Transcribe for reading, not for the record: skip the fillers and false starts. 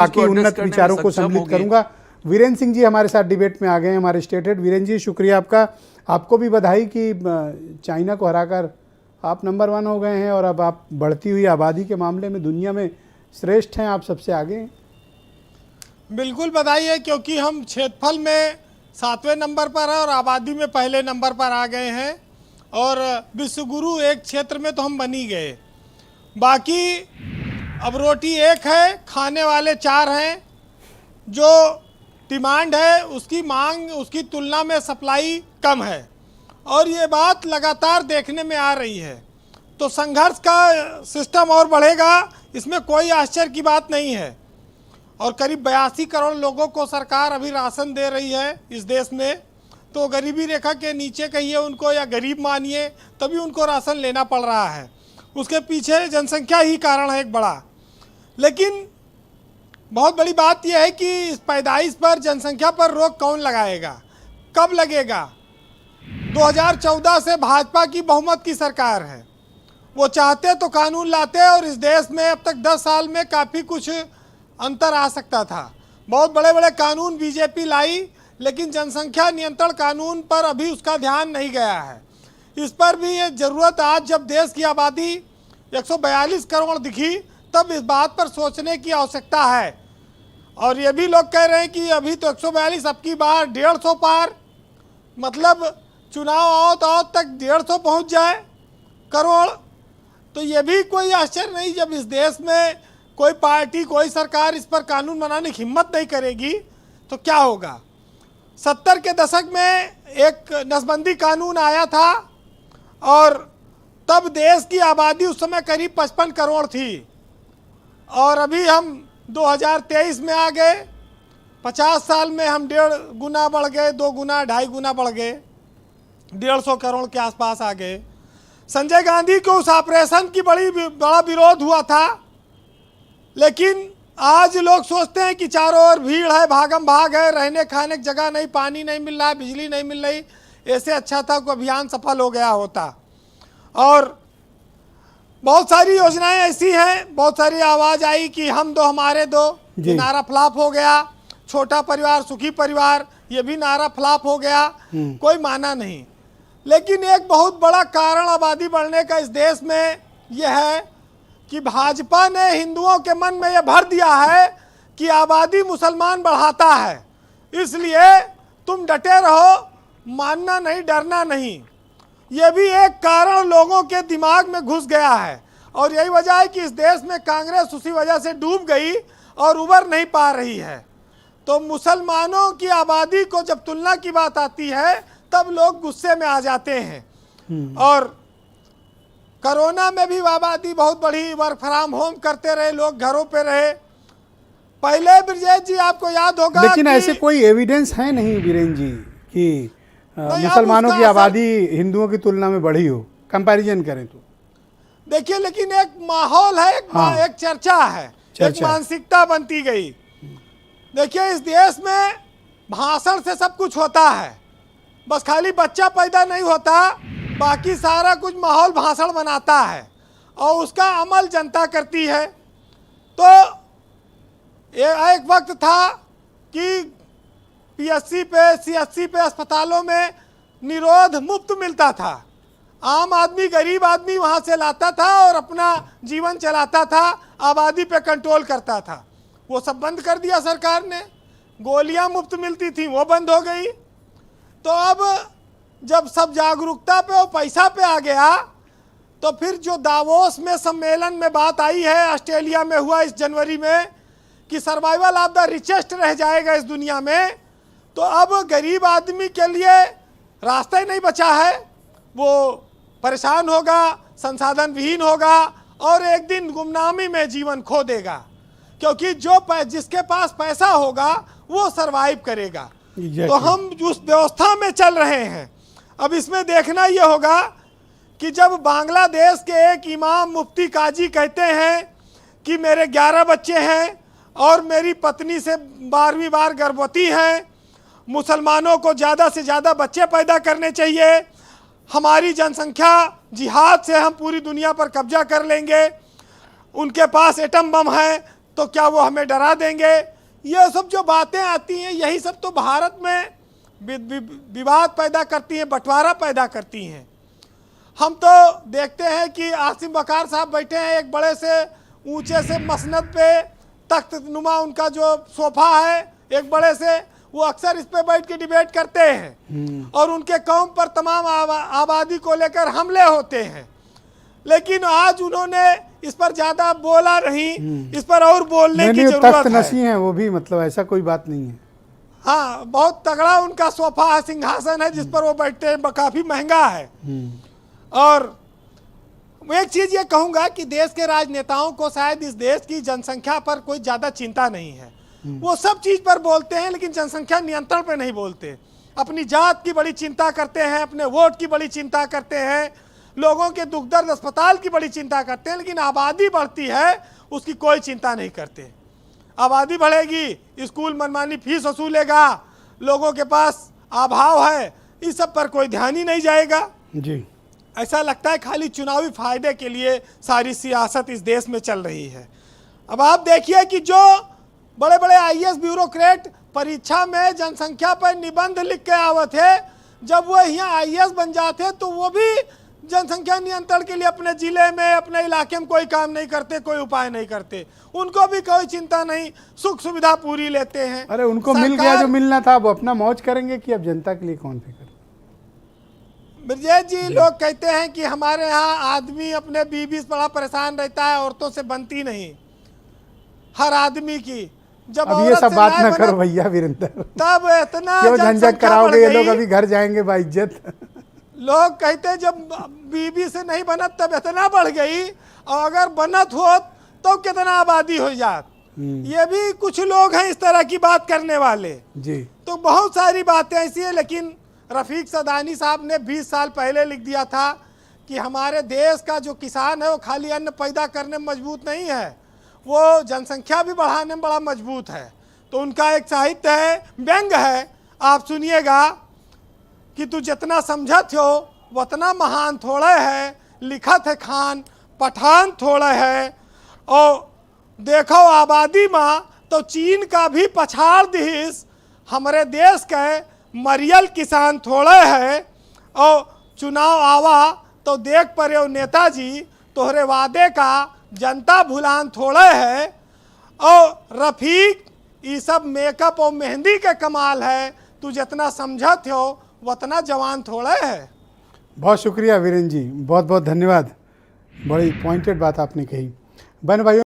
बाकी उन्नत विचारों को सम्मिलित करूंगा। वीरेंद्र सिंह जी हमारे साथ डिबेट में आ गए हैं, हमारे स्टेट हेड। वीरेंद्र जी शुक्रिया आपका। आपको भी बधाई कि चाइना को हराकर आप नंबर 1 हो गए हैं और अब आप बढ़ती हुई आबादी के मामले में दुनिया में श्रेष्ठ हैं, आप सबसे आगे हैं। बिल्कुल बधाई है, क्योंकि हम क्षेत्रफल में 7वें नंबर पर हैं और आबादी में पहले नंबर पर आ गए हैं और विश्वगुरु एक क्षेत्र में तो हम बन ही गए। बाकी अब रोटी एक है, खाने वाले 4 हैं। जो डिमांड है उसकी मांग उसकी तुलना में सप्लाई कम है और ये बात लगातार देखने में आ रही है। तो संघर्ष का सिस्टम और बढ़ेगा, इसमें कोई आश्चर्य की बात नहीं है। और करीब 82 करोड़ लोगों को सरकार अभी राशन दे रही है इस देश में, तो गरीबी रेखा के नीचे कहिए उनको या गरीब मानिए, तभी उनको राशन लेना पड़ रहा है। उसके पीछे जनसंख्या ही कारण है एक बड़ा। लेकिन बहुत बड़ी बात यह है कि इस पैदाइश पर, जनसंख्या पर रोक कौन लगाएगा, कब लगेगा। 2014 से भाजपा की बहुमत की सरकार है, वो चाहते तो कानून लाते और इस देश में अब तक 10 साल में काफ़ी कुछ अंतर आ सकता था। बहुत बड़े बड़े कानून बीजेपी लाई, लेकिन जनसंख्या नियंत्रण कानून पर अभी उसका ध्यान नहीं गया है। इस पर भी ये ज़रूरत, आज जब देश की आबादी 142 करोड़ दिखी, तब इस बात पर सोचने की आवश्यकता है। और ये भी लोग कह रहे हैं कि अभी तो 142, अब की बार 150 पार, मतलब चुनाव आओ तक 150 पहुंच जाए करोड़। तो ये भी कोई आश्चर्य नहीं, जब इस देश में कोई पार्टी, कोई सरकार इस पर कानून बनाने की हिम्मत नहीं करेगी तो क्या होगा। 70 के दशक में एक नसबंदी कानून आया था और तब देश की आबादी उस समय करीब 55 करोड़ थी और अभी हम 2023 में आ गए। 50 साल में हम 1.5 गुना बढ़ गए, 2 गुना 2.5 गुना बढ़ गए, 150 करोड़ के आसपास आ गए। संजय गांधी को उस ऑपरेशन की बड़ा विरोध हुआ था, लेकिन आज लोग सोचते हैं कि चारों ओर भीड़ है, भागम भाग है, रहने खाने की जगह नहीं, पानी नहीं मिल रहा, बिजली नहीं मिल रही, ऐसे अच्छा था कोई अभियान सफल हो गया होता। और बहुत सारी योजनाएं ऐसी हैं, बहुत सारी आवाज़ आई कि हम दो हमारे दो, ये नारा फ्लॉप हो गया। छोटा परिवार सुखी परिवार, ये भी नारा फ्लॉप हो गया, कोई माना नहीं। लेकिन एक बहुत बड़ा कारण आबादी बढ़ने का इस देश में यह है कि भाजपा ने हिंदुओं के मन में यह भर दिया है कि आबादी मुसलमान बढ़ाता है, इसलिए तुम डटे रहो, मानना नहीं, डरना नहीं। ये भी एक कारण लोगों के दिमाग में घुस गया है और यही वजह है कि इस देश में कांग्रेस उसी वजह से डूब गई और उबर नहीं पा रही है। तो मुसलमानों की आबादी को जब तुलना की बात आती है तब लोग गुस्से में आ जाते हैं। और कोरोना में भी आबादी बहुत बड़ी, वर्क फ्रॉम होम करते रहे, लोग घरों पे रहे। पहले ब्रजेश जी आपको याद होगा, लेकिन ऐसे कोई एविडेंस है नहीं वीरेंद्र जी कि मुसलमानों की आबादी हिंदुओं की तुलना में बढ़ी हो, कंपैरिजन करें तो। देखिए, लेकिन एक माहौल है, एक चर्चा है, एक मानसिकता बनती गई। देखिए, इस देश में भाषण से सब कुछ होता है, बस खाली बच्चा पैदा नहीं होता, बाकी सारा कुछ माहौल भाषण बनाता है और उसका अमल जनता करती है। तो एक वक्त था कि पीएचसी पे, सीएचसी पे, अस्पतालों में निरोध मुफ्त मिलता था। आम आदमी, गरीब आदमी वहाँ से लाता था और अपना जीवन चलाता था, आबादी पे कंट्रोल करता था। वो सब बंद कर दिया सरकार ने। गोलियाँ मुफ्त मिलती थी, वो बंद हो गई। तो अब जब सब जागरूकता पे और पैसा पे आ गया, तो फिर जो दावोस में सम्मेलन में बात आई है, ऑस्ट्रेलिया में हुआ इस जनवरी में, कि सर्वाइवल ऑफ द रिचेस्ट रह जाएगा इस दुनिया में, तो अब गरीब आदमी के लिए रास्ता ही नहीं बचा है। वो परेशान होगा, संसाधन विहीन होगा और एक दिन गुमनामी में जीवन खो देगा, क्योंकि जिसके पास पैसा होगा वो सरवाइव करेगा। तो हम उस व्यवस्था में चल रहे हैं। अब इसमें देखना ये होगा कि जब बांग्लादेश के एक इमाम मुफ्ती काजी कहते हैं कि मेरे 11 बच्चे हैं और मेरी पत्नी से 12वीं बार गर्भवती हैं, मुसलमानों को ज़्यादा से ज़्यादा बच्चे पैदा करने चाहिए, हमारी जनसंख्या जिहाद से हम पूरी दुनिया पर कब्जा कर लेंगे, उनके पास एटम बम है, तो क्या वो हमें डरा देंगे? ये सब जो बातें आती हैं, यही सब तो भारत में विवाद पैदा करती हैं, बंटवारा पैदा करती हैं। हम तो देखते हैं कि आसिम बकार साहब बैठे हैं एक बड़े से ऊंचे से मसनद पे, तख्त नुमा उनका जो सोफा है एक बड़े से, वो अक्सर इस पे बैठ के डिबेट करते हैं और उनके कौम पर तमाम आबादी को लेकर हमले होते हैं। लेकिन आज उन्होंने इस पर ज्यादा बोला नहीं, इस पर और बोलने की जरूरत है। वो भी मतलब ऐसा कोई बात नहीं है। हाँ, बहुत तगड़ा उनका सोफा है, सिंहासन है जिस पर वो बैठते हैं, काफी महंगा है। और एक चीज ये कहूंगा कि देश के राजनेताओं को शायद इस देश की जनसंख्या पर कोई ज्यादा चिंता नहीं है। वो सब चीज पर बोलते हैं लेकिन जनसंख्या नियंत्रण पर नहीं बोलते। अपनी जात की बड़ी चिंता करते हैं, अपने वोट की बड़ी चिंता करते हैं, लोगों के दुख दर्द अस्पताल की बड़ी चिंता करते हैं, लेकिन आबादी बढ़ती है उसकी कोई चिंता नहीं करते। आबादी बढ़ेगी, स्कूल मनमानी फीस वसूलेगा, लोगों के पास अभाव है, इस सब पर कोई ध्यान ही नहीं जाएगा जी। ऐसा लगता है खाली चुनावी फायदे के लिए सारी सियासत इस देश में चल रही है। अब आप देखिए कि जो बड़े बड़े आईएएस ब्यूरोक्रेट परीक्षा में जनसंख्या पर निबंध लिख के आवे थे, जब वो यहाँ आईएएस बन जाते तो वो भी जनसंख्या नियंत्रण के लिए अपने जिले में, अपने इलाके में कोई काम नहीं करते, कोई उपाय नहीं करते। उनको भी कोई चिंता नहीं, सुख सुविधा पूरी लेते हैं। अरे उनको मिल गया जो मिलना था, वो अपना मौज करेंगे कि अब जनता के लिए कौन फिक्र। ब्रजेश जी, लोग कहते हैं कि हमारे यहाँ आदमी अपने बीवी से बड़ा परेशान रहता है, औरतों से बनती नहीं हर आदमी की। जब अब ये सब बात ना करो भैया वीरेंद्र, तब इतना क्यों झंझट कराओगे? ये लोग अभी घर जाएंगे बाइज्जत। लोग कहते जब बीबी से नहीं बनत तब इतना बढ़ गई, और अगर बनत होत तो कितना आबादी हो जात। ये भी कुछ लोग हैं इस तरह की बात करने वाले जी। तो बहुत सारी बातें ऐसी है। लेकिन रफीक सदानी साहब ने 20 साल पहले लिख दिया था कि हमारे देश का जो किसान है वो खाली अन्न पैदा करने में मजबूत नहीं है, वो जनसंख्या भी बढ़ाने में बड़ा मजबूत है। तो उनका एक साहित्य है, व्यंग है, आप सुनिएगा कि तू जितना समझत हो उतना महान थोड़े है, लिखत है खान पठान थोड़े है। और देखो आबादी माँ तो चीन का भी पछाड़ दिस, हमारे देश के मरियल किसान थोड़े है। और चुनाव आवा तो देख परे नेताजी तोहरे वादे का जनता भुलान थोड़े है। और रफीक ये सब मेकअप और मेहंदी के कमाल है, तू जितना समझत हो उतना जवान थोड़े है। बहुत शुक्रिया वीरेंद्र जी, बहुत बहुत धन्यवाद। बड़ी पॉइंटेड बात आपने कही। बहन भाइयों